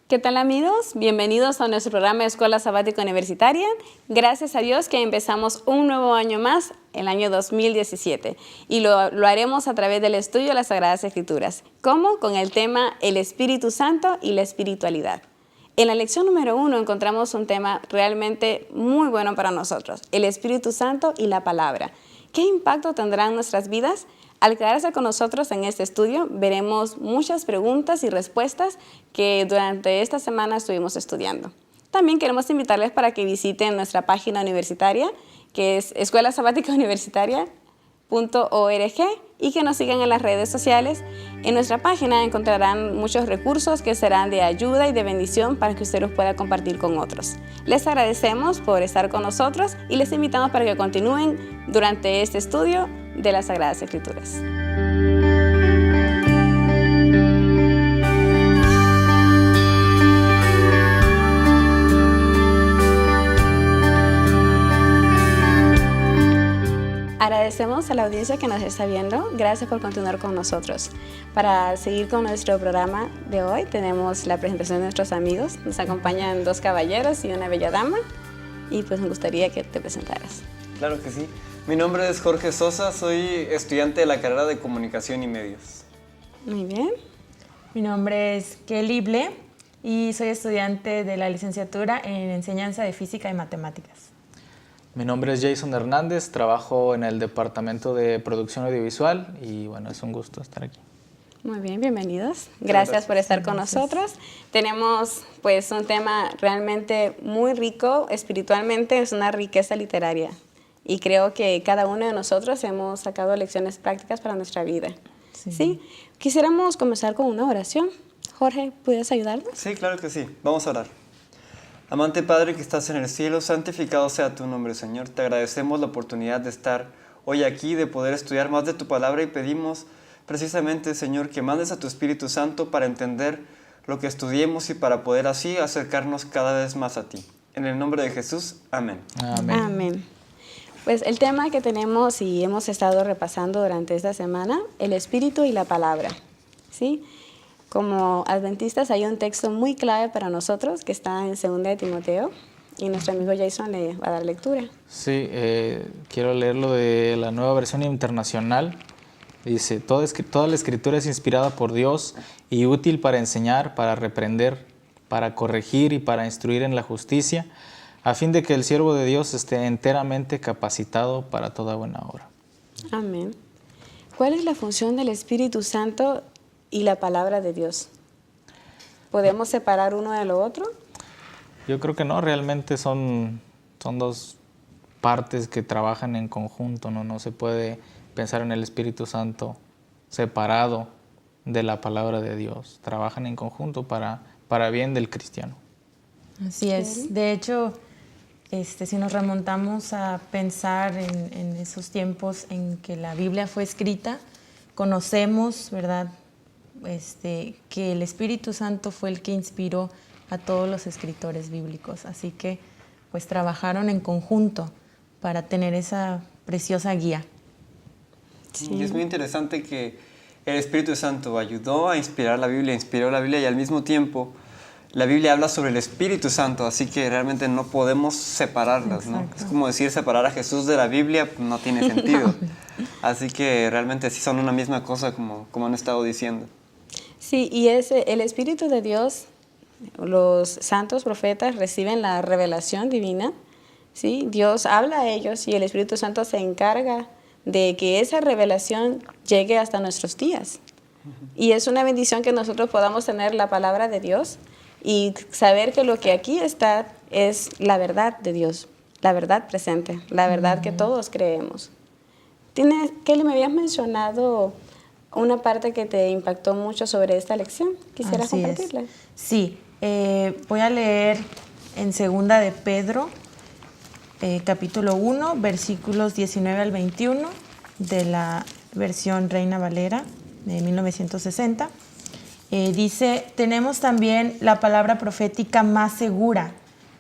¿Qué tal, amigos? Bienvenidos a nuestro programa de Escuela Sabática Universitaria. Gracias a Dios que empezamos un nuevo año más, el año 2017, y lo haremos a través del estudio de las Sagradas Escrituras. ¿Cómo? Con el tema El Espíritu Santo y la espiritualidad. En la lección número 1 encontramos un tema realmente muy bueno para nosotros, el Espíritu Santo y la palabra. ¿Qué impacto tendrá en nuestras vidas? Al quedarse con nosotros en este estudio, veremos muchas preguntas y respuestas que durante esta semana estuvimos estudiando. También queremos invitarles para que visiten nuestra página universitaria, que es escuelasabaticauniversitaria.org, y que nos sigan en las redes sociales. En nuestra página encontrarán muchos recursos que serán de ayuda y de bendición para que usted los pueda compartir con otros. Les agradecemos por estar con nosotros y les invitamos para que continúen durante este estudio de las Sagradas Escrituras. Agradecemos a la audiencia que nos está viendo. Gracias por continuar con nosotros. Para seguir con nuestro programa de hoy, tenemos la presentación de nuestros amigos. Nos acompañan 2 caballeros y una bella dama. Y pues me gustaría que te presentaras. Claro que sí. Mi nombre es Jorge Sosa, soy estudiante de la carrera de Comunicación y Medios. Muy bien. Mi nombre es Kelly Ble y soy estudiante de la licenciatura en Enseñanza de Física y Matemáticas. Mi nombre es Jason Hernández, trabajo en el Departamento de Producción Audiovisual y bueno, es un gusto estar aquí. Muy bien, bienvenidos. Gracias por estar con nosotros. Tenemos pues un tema realmente muy rico espiritualmente, es una riqueza literaria. Y creo que cada uno de nosotros hemos sacado lecciones prácticas para nuestra vida. ¿Sí? Quisiéramos comenzar con una oración. Jorge, ¿puedes ayudarnos? Sí, claro que sí. Vamos a orar. Amante Padre que estás en el cielo, santificado sea tu nombre, Señor. Te agradecemos la oportunidad de estar hoy aquí, de poder estudiar más de tu palabra y pedimos precisamente, Señor, que mandes a tu Espíritu Santo para entender lo que estudiemos y para poder así acercarnos cada vez más a ti. En el nombre de Jesús, amén. Amén. Amén. Pues el tema que tenemos y hemos estado repasando durante esta semana, el Espíritu y la palabra. ¿Sí? Como adventistas hay un texto muy clave para nosotros que está en 2 de Timoteo y nuestro amigo Jason le va a dar lectura. Sí, quiero leerlo de la Nueva Versión Internacional. Dice, toda la Escritura es inspirada por Dios y útil para enseñar, para reprender, para corregir y para instruir en la justicia, a fin de que el siervo de Dios esté enteramente capacitado para toda buena obra. Amén. ¿Cuál es la función del Espíritu Santo y la palabra de Dios? ¿Podemos separar uno de lo otro? Yo creo que no, realmente son 2 partes que trabajan en conjunto, ¿no? No se puede pensar en el Espíritu Santo separado de la palabra de Dios. Trabajan en conjunto para bien del cristiano. Así es. De hecho, si nos remontamos a pensar en esos tiempos en que la Biblia fue escrita, conocemos, ¿verdad?, que el Espíritu Santo fue el que inspiró a todos los escritores bíblicos. Así que, pues, trabajaron en conjunto para tener esa preciosa guía. Sí. Y es muy interesante que el Espíritu Santo ayudó a inspirar la Biblia, inspiró la Biblia y al mismo tiempo la Biblia habla sobre el Espíritu Santo, así que realmente no podemos separarlas, ¿no? Es como decir separar a Jesús de la Biblia, no tiene sentido. Así que realmente sí son una misma cosa como han estado diciendo. Sí, y el Espíritu de Dios, los santos profetas reciben la revelación divina, ¿sí? Dios habla a ellos y el Espíritu Santo se encarga de que esa revelación llegue hasta nuestros días. Y es una bendición que nosotros podamos tener la palabra de Dios y saber que lo que aquí está es la verdad de Dios, la verdad presente, la verdad que todos creemos. Kelly, me habías mencionado una parte que te impactó mucho sobre esta lección. ¿Quisieras compartirla? Sí, voy a leer en 2 de Pedro, capítulo 1, versículos 19 al 21, de la versión Reina Valera de 1960. Dice, tenemos también la palabra profética más segura,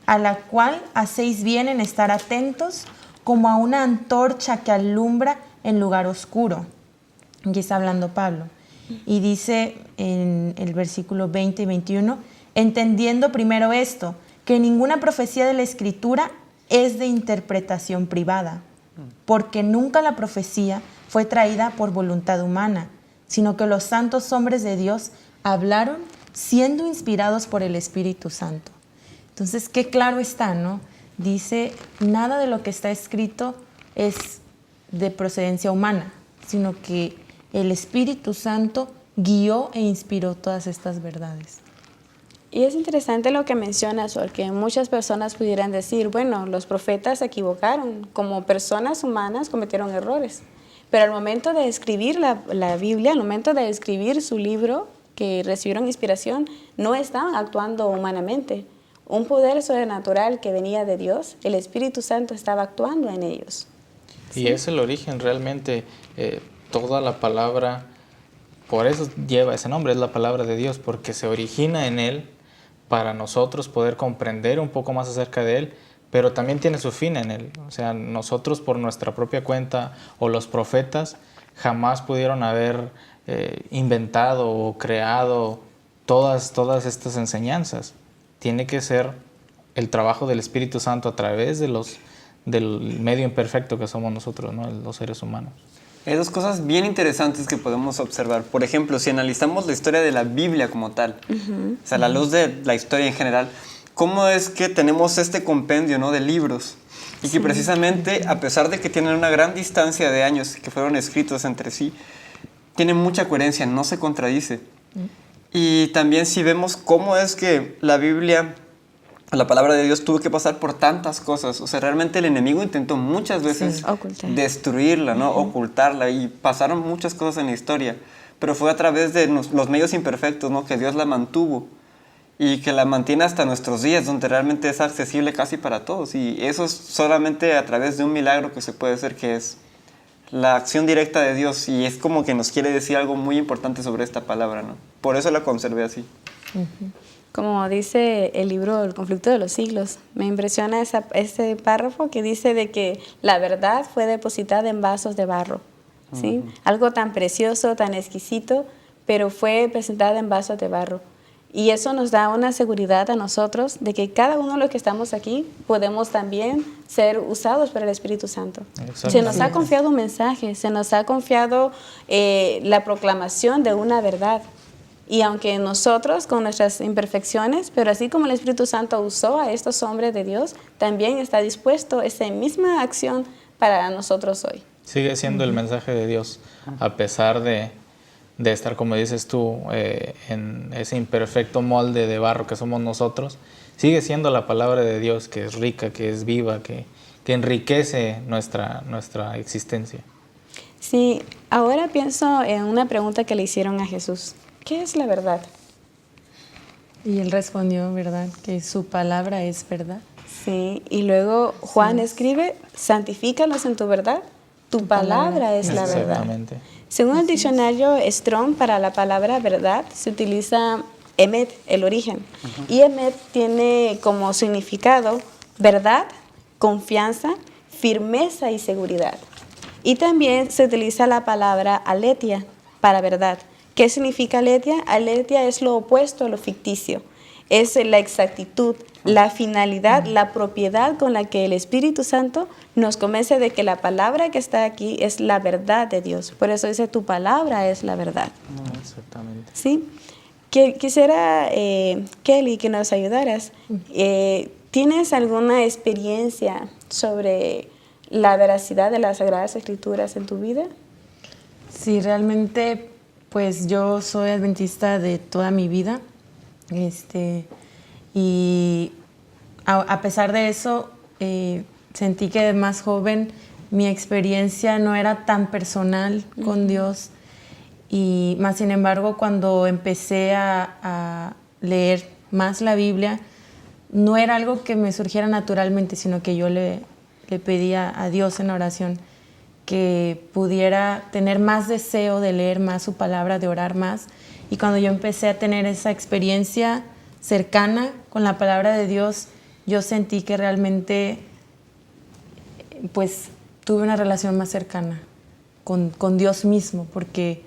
a la cual hacéis bien en estar atentos como a una antorcha que alumbra en lugar oscuro. Aquí está hablando Pablo. Y dice en el versículo 20 y 21, entendiendo primero esto, que ninguna profecía de la Escritura es de interpretación privada, porque nunca la profecía fue traída por voluntad humana, sino que los santos hombres de Dios hablaron siendo inspirados por el Espíritu Santo. Entonces, qué claro está, ¿no? Dice, nada de lo que está escrito es de procedencia humana, sino que el Espíritu Santo guió e inspiró todas estas verdades. Y es interesante lo que mencionas, porque muchas personas pudieran decir, bueno, los profetas se equivocaron, como personas humanas cometieron errores, pero al momento de escribir la Biblia, al momento de escribir su libro, que recibieron inspiración, no estaban actuando humanamente. Un poder sobrenatural que venía de Dios, el Espíritu Santo estaba actuando en ellos. Y ¿Sí? es el origen realmente, toda la palabra, por eso lleva ese nombre, es la palabra de Dios, porque se origina en Él para nosotros poder comprender un poco más acerca de Él, pero también tiene su fin en Él. O sea, nosotros por nuestra propia cuenta o los profetas jamás pudieron haber inventado o creado todas estas enseñanzas. Tiene que ser el trabajo del Espíritu Santo a través del medio imperfecto que somos nosotros, ¿no? Los seres humanos. Hay dos cosas bien interesantes que podemos observar. Por ejemplo, si analizamos la historia de la Biblia como tal, o sea, a la luz de la historia en general, ¿cómo es que tenemos este compendio, ¿no?, de libros? Y que precisamente, a pesar de que tienen una gran distancia de años que fueron escritos entre sí, tienen mucha coherencia, no se contradice. Y también si vemos cómo es que la Biblia, la palabra de Dios, tuvo que pasar por tantas cosas. O sea, realmente el enemigo intentó muchas veces destruirla, ¿no? Ocultarla, y pasaron muchas cosas en la historia. Pero fue a través de los medios imperfectos, ¿no?, que Dios la mantuvo y que la mantiene hasta nuestros días, donde realmente es accesible casi para todos. Y eso es solamente a través de un milagro que se puede hacer, que es la acción directa de Dios. Y es como que nos quiere decir algo muy importante sobre esta palabra, ¿no? Por eso la conservé así. Como dice el libro El conflicto de los siglos, me impresiona ese párrafo que dice de que la verdad fue depositada en vasos de barro, ¿sí? Algo tan precioso, tan exquisito, pero fue presentada en vasos de barro. Y eso nos da una seguridad a nosotros de que cada uno de los que estamos aquí podemos también ser usados por el Espíritu Santo. Se nos ha confiado un mensaje, se nos ha confiado la proclamación de una verdad. Y aunque nosotros con nuestras imperfecciones, pero así como el Espíritu Santo usó a estos hombres de Dios, también está dispuesto esa misma acción para nosotros hoy. Sigue siendo el mensaje de Dios, a pesar de estar, como dices tú, en ese imperfecto molde de barro que somos nosotros. Sigue siendo la palabra de Dios, que es rica, que es viva, que enriquece nuestra existencia. Sí, ahora pienso en una pregunta que le hicieron a Jesús. ¿Qué es la verdad? Y él respondió, ¿verdad?, que su palabra es verdad. Sí, y luego Juan escribe, santifícalos en tu verdad, tu palabra es la verdad. Exactamente. Según el diccionario Strong, para la palabra verdad se utiliza emet, el origen. Y emet tiene como significado verdad, confianza, firmeza y seguridad. Y también se utiliza la palabra aletheia para verdad. ¿Qué significa aletheia? Aletheia es lo opuesto a lo ficticio. Es la exactitud, la finalidad, la propiedad con la que el Espíritu Santo nos convence de que la palabra que está aquí es la verdad de Dios. Por eso dice, tu palabra es la verdad. Exactamente. ¿Sí? Quisiera, Kelly, que nos ayudaras. ¿Tienes alguna experiencia sobre la veracidad de las Sagradas Escrituras en tu vida? Sí, realmente, pues yo soy adventista de toda mi vida. Y a pesar de eso, sentí que de más joven mi experiencia no era tan personal con Dios. Y más sin embargo, cuando empecé a leer más la Biblia, no era algo que me surgiera naturalmente, sino que yo le pedía a Dios en oración que pudiera tener más deseo de leer más su palabra, de orar más. Y cuando yo empecé a tener esa experiencia cercana con la palabra de Dios, yo sentí que realmente pues tuve una relación más cercana con Dios mismo, porque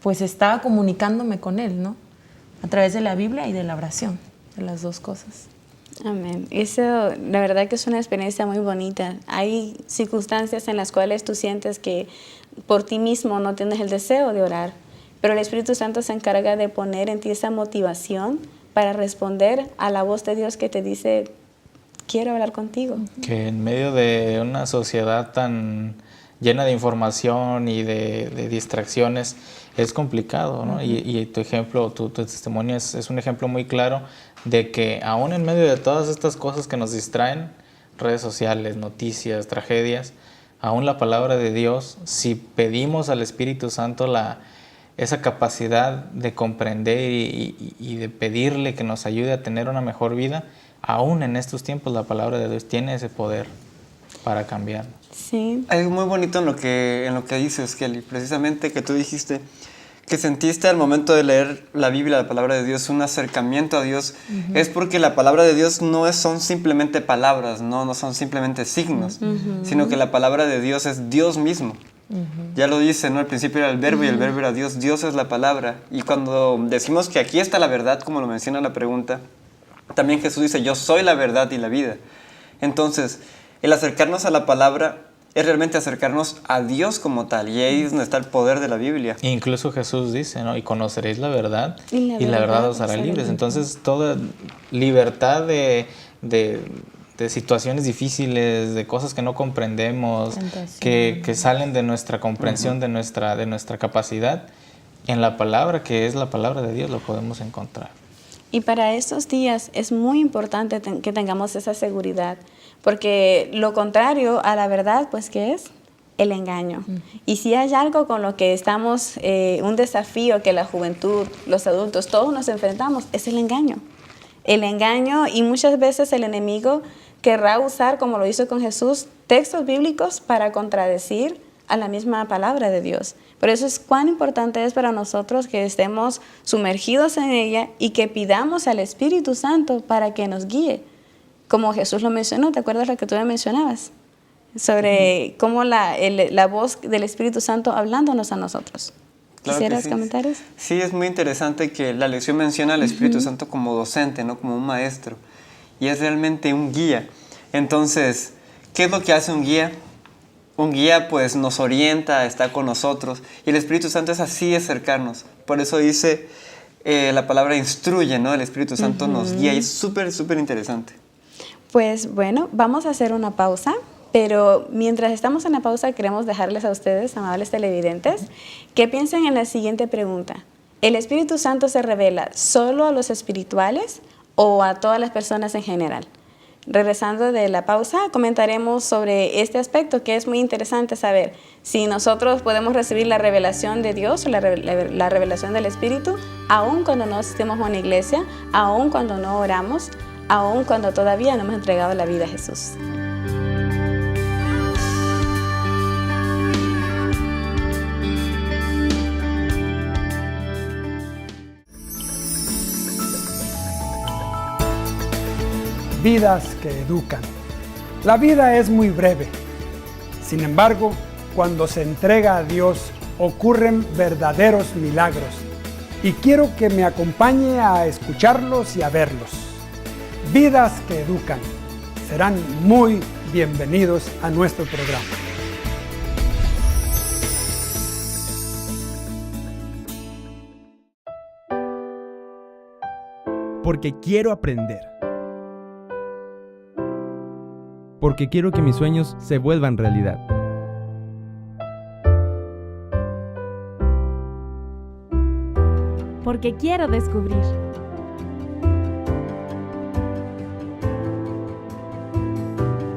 pues estaba comunicándome con Él, ¿no?, a través de la Biblia y de la oración. de las dos cosas. Amén. Eso, la verdad que es una experiencia muy bonita. Hay circunstancias en las cuales tú sientes que por ti mismo no tienes el deseo de orar, pero el Espíritu Santo se encarga de poner en ti esa motivación para responder a la voz de Dios que te dice, quiero hablar contigo. Que en medio de una sociedad tan llena de información y de distracciones es complicado, ¿no? Y tu ejemplo, tu testimonio es un ejemplo muy claro de que aún en medio de todas estas cosas que nos distraen, redes sociales, noticias, tragedias, aún la palabra de Dios, si pedimos al Espíritu Santo esa capacidad de comprender y de pedirle que nos ayude a tener una mejor vida, aún en estos tiempos la palabra de Dios tiene ese poder para cambiar. Sí. Hay algo muy bonito en lo que dices, Kelly, precisamente que tú dijiste que sentiste al momento de leer la Biblia, la palabra de Dios, un acercamiento a Dios. Es porque la palabra de Dios son simplemente palabras, no son simplemente signos, sino que la palabra de Dios es Dios mismo. Ya lo dice, ¿no? Al principio era el verbo y el verbo era Dios. Dios es la palabra. Y cuando decimos que aquí está la verdad, como lo menciona la pregunta, también Jesús dice, yo soy la verdad y la vida. Entonces, el acercarnos a la palabra es realmente acercarnos a Dios como tal. Y ahí es donde está el poder de la Biblia. Incluso Jesús dice, ¿no? Y conoceréis la verdad y la verdad os hará libres. Entonces, toda libertad de situaciones difíciles, de cosas que no comprendemos, que salen de nuestra comprensión, de nuestra capacidad, en la palabra, que es la palabra de Dios, lo podemos encontrar. Y para estos días es muy importante que tengamos esa seguridad, porque lo contrario a la verdad, pues, ¿qué es? El engaño. Y si hay algo con lo que estamos, un desafío que la juventud, los adultos, todos nos enfrentamos, es el engaño. El engaño, y muchas veces el enemigo querrá usar, como lo hizo con Jesús, textos bíblicos para contradecir a la misma palabra de Dios. Por eso es cuán importante es para nosotros que estemos sumergidos en ella y que pidamos al Espíritu Santo para que nos guíe. Como Jesús lo mencionó, ¿te acuerdas lo que tú me mencionabas? Sobre cómo la voz del Espíritu Santo hablándonos a nosotros. Claro. ¿Quisieras sí. comentarios? Sí, es muy interesante que la lección menciona al Espíritu Santo como docente, no como un maestro. Y es realmente un guía. Entonces, ¿qué es lo que hace un guía? Un guía pues nos orienta, está con nosotros. Y el Espíritu Santo es así de acercarnos. Por eso dice la palabra instruye, ¿no? El Espíritu Santo nos guía y es súper, súper interesante. Pues bueno, vamos a hacer una pausa. Pero mientras estamos en la pausa, queremos dejarles a ustedes, amables televidentes, que piensen en la siguiente pregunta. ¿El Espíritu Santo se revela solo a los espirituales o a todas las personas en general? Regresando de la pausa, comentaremos sobre este aspecto, que es muy interesante saber si nosotros podemos recibir la revelación de Dios o la revelación del Espíritu, aun cuando no asistimos a una iglesia, aun cuando no oramos, aun cuando todavía no hemos entregado la vida a Jesús. Vidas que educan. La vida es muy breve. Sin embargo, cuando se entrega a Dios, ocurren verdaderos milagros. Y quiero que me acompañe a escucharlos y a verlos. Vidas que educan. Serán muy bienvenidos a nuestro programa. Porque quiero aprender. Porque quiero que mis sueños se vuelvan realidad. Porque quiero descubrir.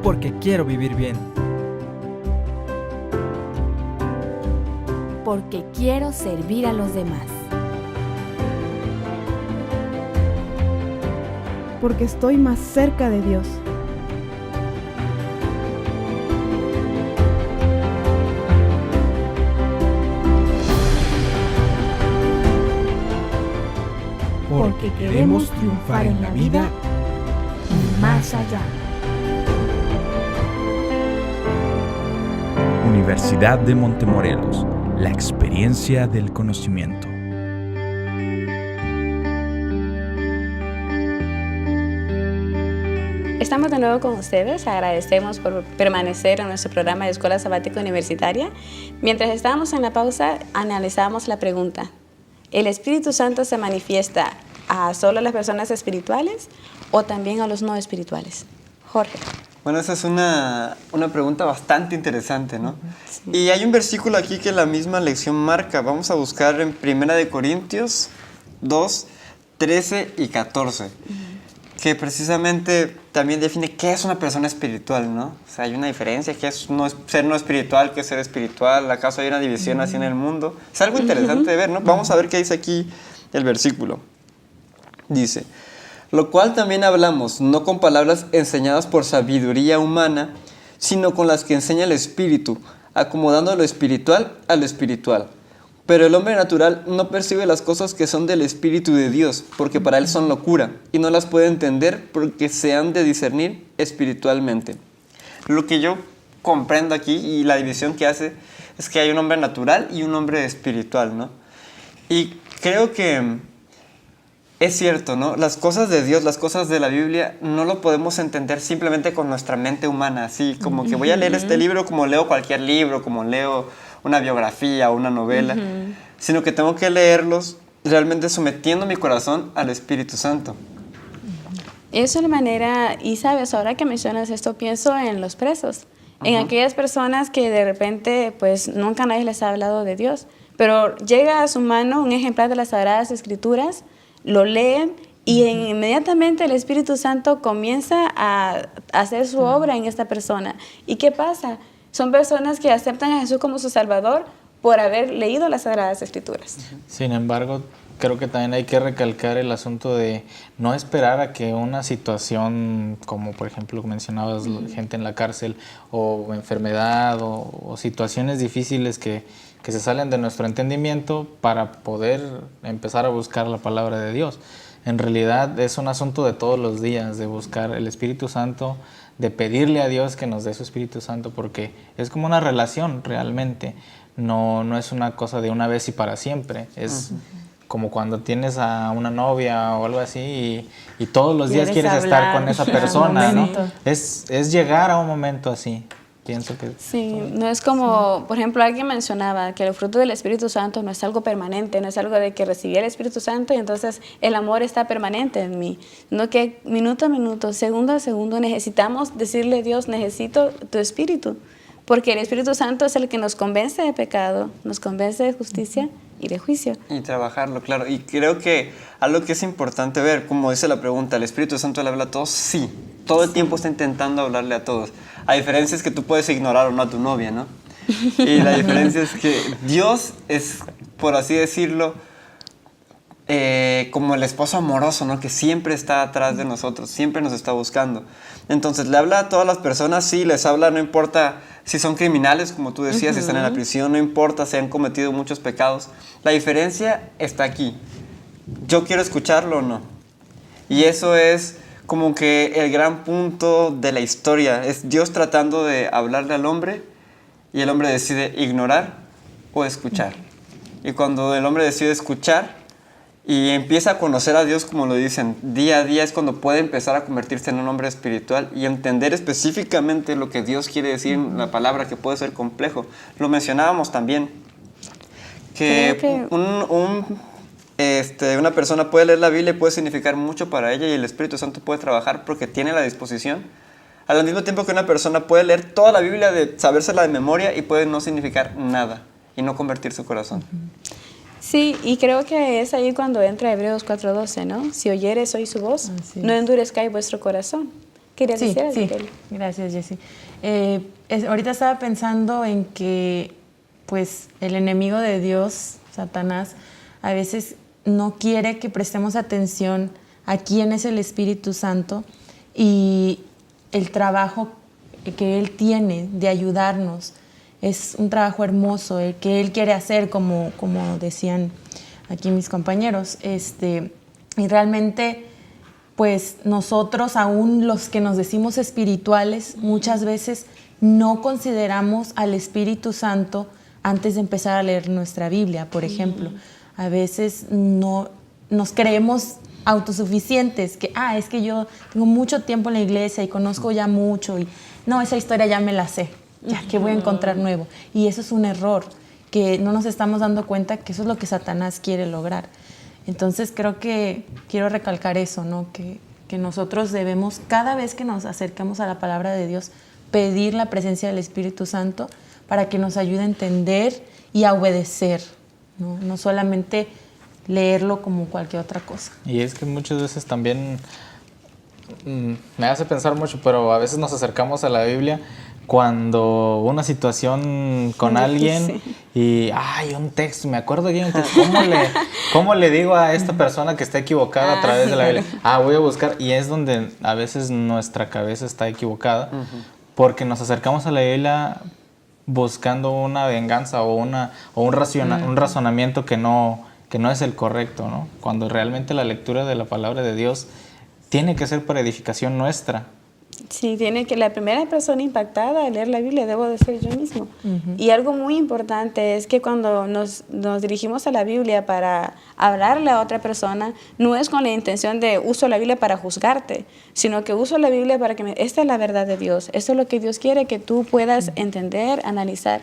Porque quiero vivir bien. Porque quiero servir a los demás. Porque estoy más cerca de Dios. Porque queremos triunfar en la vida y más allá. Universidad de Montemorelos, la experiencia del conocimiento. Estamos de nuevo con ustedes. Agradecemos por permanecer en nuestro programa de Escuela Sabática Universitaria. Mientras estábamos en la pausa, analizábamos la pregunta: ¿el Espíritu Santo se manifiesta a solo las personas espirituales o también a los no espirituales? Jorge. Bueno, esa es una pregunta bastante interesante, ¿no? Sí. Y hay un versículo aquí que la misma lección marca. Vamos a buscar en 1 Corintios 2, 13 y 14. Que precisamente también define qué es una persona espiritual, ¿no? O sea, hay una diferencia, qué es ser no espiritual, qué es ser espiritual, ¿acaso hay una división así en el mundo? Es algo interesante de ver, ¿no? Vamos a ver qué dice aquí el versículo. Dice: lo cual también hablamos, no con palabras enseñadas por sabiduría humana, sino con las que enseña el Espíritu, acomodando lo espiritual a lo espiritual. Pero el hombre natural no percibe las cosas que son del Espíritu de Dios, porque para él son locura, y no las puede entender porque se han de discernir espiritualmente. Lo que yo comprendo aquí, y la división que hace, es que hay un hombre natural y un hombre espiritual, ¿no? Y creo que es cierto, ¿no? Las cosas de Dios, las cosas de la Biblia, no lo podemos entender simplemente con nuestra mente humana, así como que voy a leer este libro como leo cualquier libro, como leo una biografía o una novela, sino que tengo que leerlos realmente sometiendo mi corazón al Espíritu Santo. Es una manera, y sabes, ahora que mencionas esto, pienso en los presos, en aquellas personas que de repente, pues nunca nadie les ha hablado de Dios, pero llega a su mano un ejemplar de las Sagradas Escrituras, lo leen y inmediatamente el Espíritu Santo comienza a hacer su obra en esta persona. ¿Y qué pasa? Son personas que aceptan a Jesús como su Salvador por haber leído las Sagradas Escrituras. Sin embargo, creo que también hay que recalcar el asunto de no esperar a que una situación, como por ejemplo mencionabas, gente en la cárcel, o enfermedad, o situaciones difíciles que se salen de nuestro entendimiento para poder empezar a buscar la palabra de Dios. En realidad es un asunto de todos los días, de buscar el Espíritu Santo, de pedirle a Dios que nos dé su Espíritu Santo, porque es como una relación realmente, no es una cosa de una vez y para siempre, es como cuando tienes a una novia o algo así y todos los días quieres estar con esa persona, ¿no? Es llegar a un momento así. Pienso que sí, no es como, por ejemplo, alguien mencionaba que el fruto del Espíritu Santo no es algo permanente, no es algo de que recibí el Espíritu Santo y entonces el amor está permanente en mí, no que minuto a minuto, segundo a segundo necesitamos decirle a Dios, necesito tu Espíritu, porque el Espíritu Santo es el que nos convence de pecado, nos convence de justicia y de juicio. Y trabajarlo, claro. Y creo que algo que es importante ver, como dice la pregunta, ¿el Espíritu Santo le habla a todos? Sí, todo el tiempo está intentando hablarle a todos. La diferencia es que tú puedes ignorar o no a tu novia, ¿no? Y la diferencia es que Dios es, por así decirlo, como el esposo amoroso, ¿no? Que siempre está atrás de nosotros, siempre nos está buscando. Entonces, le habla a todas las personas, sí, les habla, no importa si son criminales, como tú decías, si están en la prisión, no importa si han cometido muchos pecados. La diferencia está aquí. Yo quiero escucharlo o no. Y eso es como que el gran punto de la historia. Es Dios tratando de hablarle al hombre y el hombre decide ignorar o escuchar. Y cuando el hombre decide escuchar y empieza a conocer a Dios, como lo dicen, día a día es cuando puede empezar a convertirse en un hombre espiritual y entender específicamente lo que Dios quiere decir en la palabra, que puede ser complejo. Lo mencionábamos también, que una persona puede leer la Biblia y puede significar mucho para ella y el Espíritu Santo puede trabajar porque tiene la disposición. Al mismo tiempo que una persona puede leer toda la Biblia, de sabérsela de memoria y puede no significar nada y no convertir su corazón. Sí, y creo que es ahí cuando entra Hebreos 4:12, ¿no? Si oyeres hoy su voz, no endurezcáis vuestro corazón. ¿Querías decir algo? Sí, gracias, Jessy. Ahorita estaba pensando en que pues el enemigo de Dios, Satanás, a veces no quiere que prestemos atención a quién es el Espíritu Santo y el trabajo que Él tiene de ayudarnos. Es un trabajo hermoso el que Él quiere hacer, como decían aquí mis compañeros. Y realmente, pues nosotros, aún los que nos decimos espirituales, muchas veces no consideramos al Espíritu Santo antes de empezar a leer nuestra Biblia, por ejemplo. A veces no nos creemos autosuficientes, que es que yo tengo mucho tiempo en la iglesia y conozco ya mucho y no, esa historia ya me la sé, ya que voy a encontrar nuevo. Y eso es un error, que no nos estamos dando cuenta que eso es lo que Satanás quiere lograr. Entonces creo que quiero recalcar eso, ¿no? Que nosotros debemos, cada vez que nos acercamos a la palabra de Dios, pedir la presencia del Espíritu Santo para que nos ayude a entender y a obedecer, ¿no? No solamente leerlo como cualquier otra cosa. Y es que muchas veces también me hace pensar mucho, pero a veces nos acercamos a la Biblia cuando una situación con alguien y un texto, me acuerdo de un texto, ¿cómo le digo a esta persona que está equivocada a través de la Biblia? Voy a buscar, y es donde a veces nuestra cabeza está equivocada, porque nos acercamos a la Biblia buscando una venganza o un razonamiento que no es el correcto, ¿no? Cuando realmente la lectura de la palabra de Dios tiene que ser para edificación nuestra. Sí, tiene que la primera persona impactada al leer la Biblia debo de ser yo mismo. Y algo muy importante es que cuando nos dirigimos a la Biblia para hablarle a otra persona, no es con la intención de uso la Biblia para juzgarte, sino que uso la Biblia para que esta es la verdad de Dios, esto es lo que Dios quiere que tú puedas entender, analizar.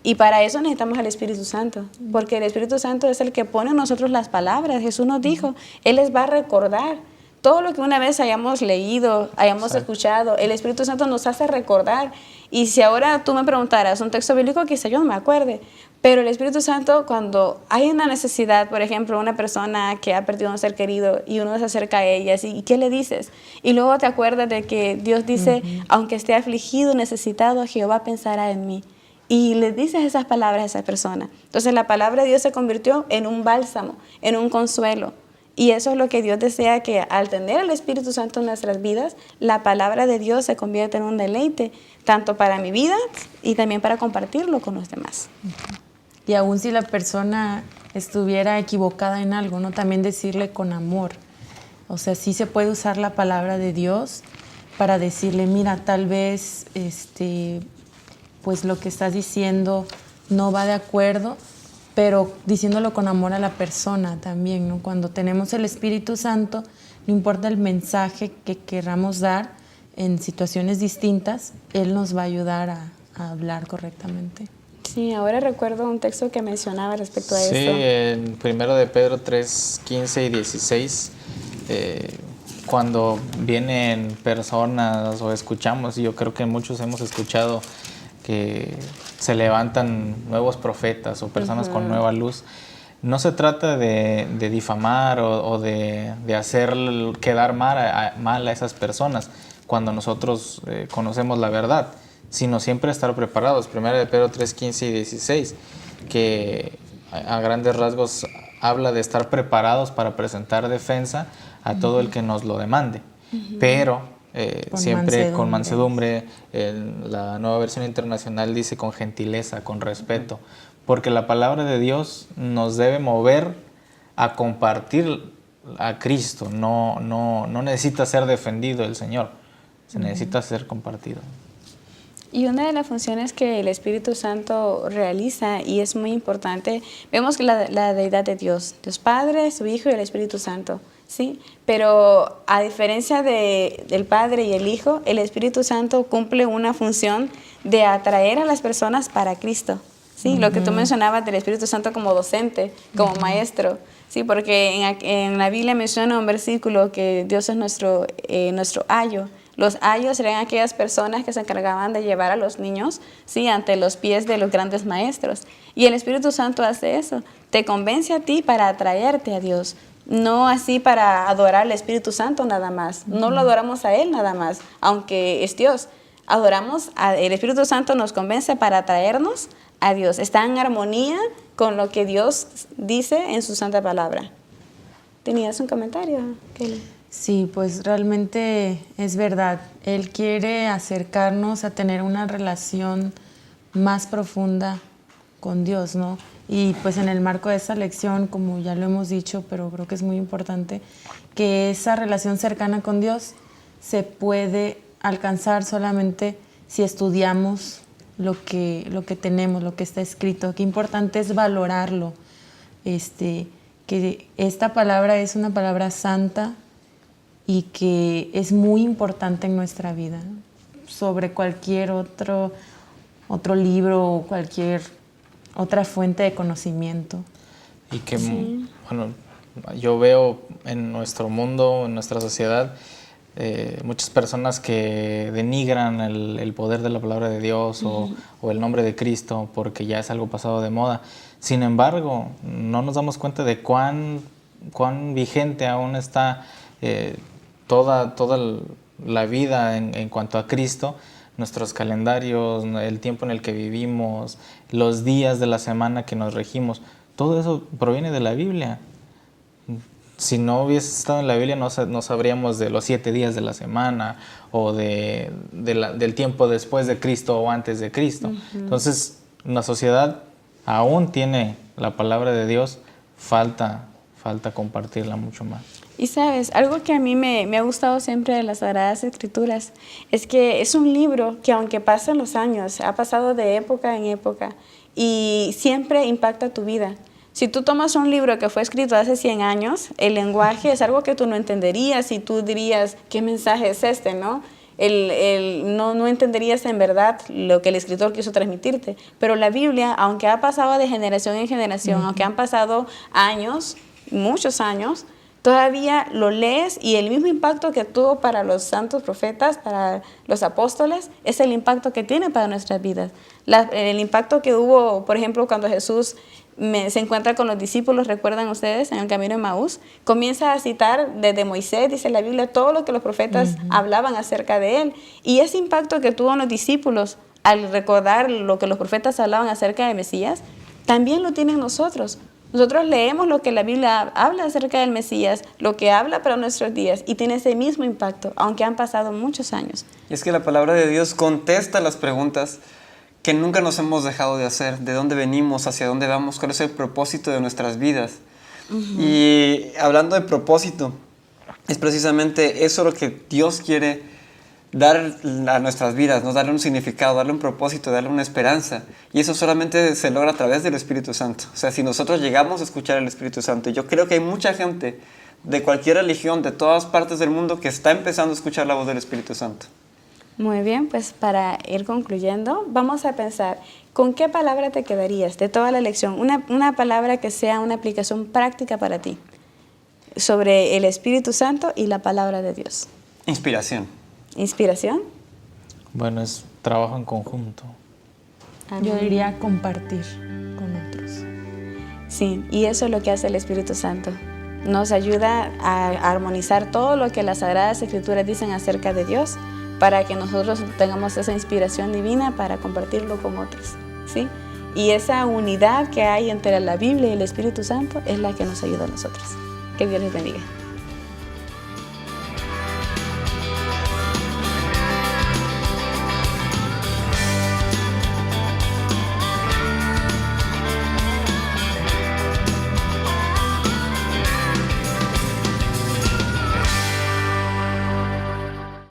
Y para eso necesitamos al Espíritu Santo, porque el Espíritu Santo es el que pone en nosotros las palabras. Jesús nos dijo, Él les va a recordar todo lo que una vez hayamos leído, hayamos escuchado. El Espíritu Santo nos hace recordar. Y si ahora tú me preguntaras un texto bíblico, quizá yo no me acuerde. Pero el Espíritu Santo, cuando hay una necesidad, por ejemplo, una persona que ha perdido a un ser querido y uno se acerca a ella, ¿y qué le dices? Y luego te acuerdas de que Dios dice, aunque esté afligido, necesitado, Jehová pensará en mí. Y le dices esas palabras a esa persona. Entonces la palabra de Dios se convirtió en un bálsamo, en un consuelo. Y eso es lo que Dios desea, que al tener el Espíritu Santo en nuestras vidas, la palabra de Dios se convierte en un deleite, tanto para mi vida y también para compartirlo con los demás. Y aún si la persona estuviera equivocada en algo, ¿no? También decirle con amor. O sea, sí se puede usar la palabra de Dios para decirle, mira, tal vez pues lo que estás diciendo no va de acuerdo, pero diciéndolo con amor a la persona también, ¿no? Cuando tenemos el Espíritu Santo, no importa el mensaje que queramos dar en situaciones distintas, Él nos va a ayudar a hablar correctamente. Sí, ahora recuerdo un texto que mencionaba respecto a esto. Sí, en 1 de Pedro 3, 15 y 16, cuando vienen personas o escuchamos, y yo creo que muchos hemos escuchado que se levantan nuevos profetas o personas con nueva luz. No se trata de difamar o de hacer quedar mal a esas personas cuando nosotros conocemos la verdad, sino siempre estar preparados. 1 de Pedro 3, 15 y 16, que a grandes rasgos habla de estar preparados para presentar defensa a todo el que nos lo demande. Pero siempre con mansedumbre. En la Nueva Versión Internacional dice con gentileza, con respeto, porque la palabra de Dios nos debe mover a compartir a Cristo. No necesita ser defendido el Señor, se necesita ser compartido. Y una de las funciones que el Espíritu Santo realiza, y es muy importante, vemos que la deidad de Dios Padre, su Hijo y el Espíritu Santo. Sí, pero a diferencia del Padre y el Hijo, el Espíritu Santo cumple una función de atraer a las personas para Cristo. Sí, lo que tú mencionabas del Espíritu Santo como docente, como maestro. Sí, porque en la Biblia menciona un versículo que Dios es nuestro ayo. Los ayos eran aquellas personas que se encargaban de llevar a los niños, sí, ante los pies de los grandes maestros. Y el Espíritu Santo hace eso, te convence a ti para atraerte a Dios. No así para adorar al Espíritu Santo nada más. No lo adoramos a Él nada más, aunque es Dios. Adoramos el Espíritu Santo, nos convence para atraernos a Dios. Está en armonía con lo que Dios dice en su santa palabra. ¿Tenías un comentario, Kelly? Sí, pues realmente es verdad. Él quiere acercarnos a tener una relación más profunda con Dios, ¿no? Y pues en el marco de esa lección, como ya lo hemos dicho, pero creo que es muy importante, que esa relación cercana con Dios se puede alcanzar solamente si estudiamos lo que tenemos, lo que está escrito. Qué importante es valorarlo, que esta palabra es una palabra santa y que es muy importante en nuestra vida, ¿no? Sobre cualquier otro libro o cualquier otra fuente de conocimiento. Y que, bueno, yo veo en nuestro mundo, en nuestra sociedad, muchas personas que denigran el poder de la palabra de Dios o el nombre de Cristo porque ya es algo pasado de moda. Sin embargo, no nos damos cuenta de cuán vigente aún está toda la vida en cuanto a Cristo, nuestros calendarios, el tiempo en el que vivimos, los días de la semana que nos regimos. Todo eso proviene de la Biblia. Si no hubiese estado en la Biblia, no sabríamos de los 7 días de la semana o del tiempo después de Cristo o antes de Cristo. Entonces, la sociedad aún tiene la palabra de Dios, falta compartirla mucho más. Y sabes, algo que a mí me ha gustado siempre de las Sagradas Escrituras es que es un libro que, aunque pasen los años, ha pasado de época en época y siempre impacta tu vida. Si tú tomas un libro que fue escrito hace 100 años, el lenguaje es algo que tú no entenderías y tú dirías, ¿qué mensaje es este, no? No entenderías en verdad lo que el escritor quiso transmitirte. Pero la Biblia, aunque ha pasado de generación en generación, aunque han pasado años, muchos años, todavía lo lees y el mismo impacto que tuvo para los santos profetas, para los apóstoles, es el impacto que tiene para nuestras vidas. El impacto que hubo, por ejemplo, cuando Jesús se encuentra con los discípulos, ¿recuerdan ustedes? En el camino de Maús, comienza a citar desde Moisés, dice la Biblia, todo lo que los profetas hablaban acerca de él. Y ese impacto que tuvo en los discípulos al recordar lo que los profetas hablaban acerca de Mesías, también lo tienen nosotros. Nosotros leemos lo que la Biblia habla acerca del Mesías, lo que habla para nuestros días, y tiene ese mismo impacto, aunque han pasado muchos años. Y es que la palabra de Dios contesta las preguntas que nunca nos hemos dejado de hacer. ¿De dónde venimos? ¿Hacia dónde vamos? ¿Cuál es el propósito de nuestras vidas? Y hablando de propósito, es precisamente eso lo que Dios quiere dar a nuestras vidas, ¿no? Darle un significado, darle un propósito, darle una esperanza. Y eso solamente se logra a través del Espíritu Santo. O sea, si nosotros llegamos a escuchar al Espíritu Santo, yo creo que hay mucha gente de cualquier religión, de todas partes del mundo, que está empezando a escuchar la voz del Espíritu Santo. Muy bien, pues para ir concluyendo, vamos a pensar, ¿con qué palabra te quedarías de toda la lección? Una palabra que sea una aplicación práctica para ti sobre el Espíritu Santo y la palabra de Dios. Inspiración. ¿Inspiración? Bueno, es trabajo en conjunto. Yo diría compartir con otros. Sí, y eso es lo que hace el Espíritu Santo. Nos ayuda a armonizar todo lo que las Sagradas Escrituras dicen acerca de Dios para que nosotros tengamos esa inspiración divina para compartirlo con otros, ¿sí? Y esa unidad que hay entre la Biblia y el Espíritu Santo es la que nos ayuda a nosotros. Que Dios les bendiga.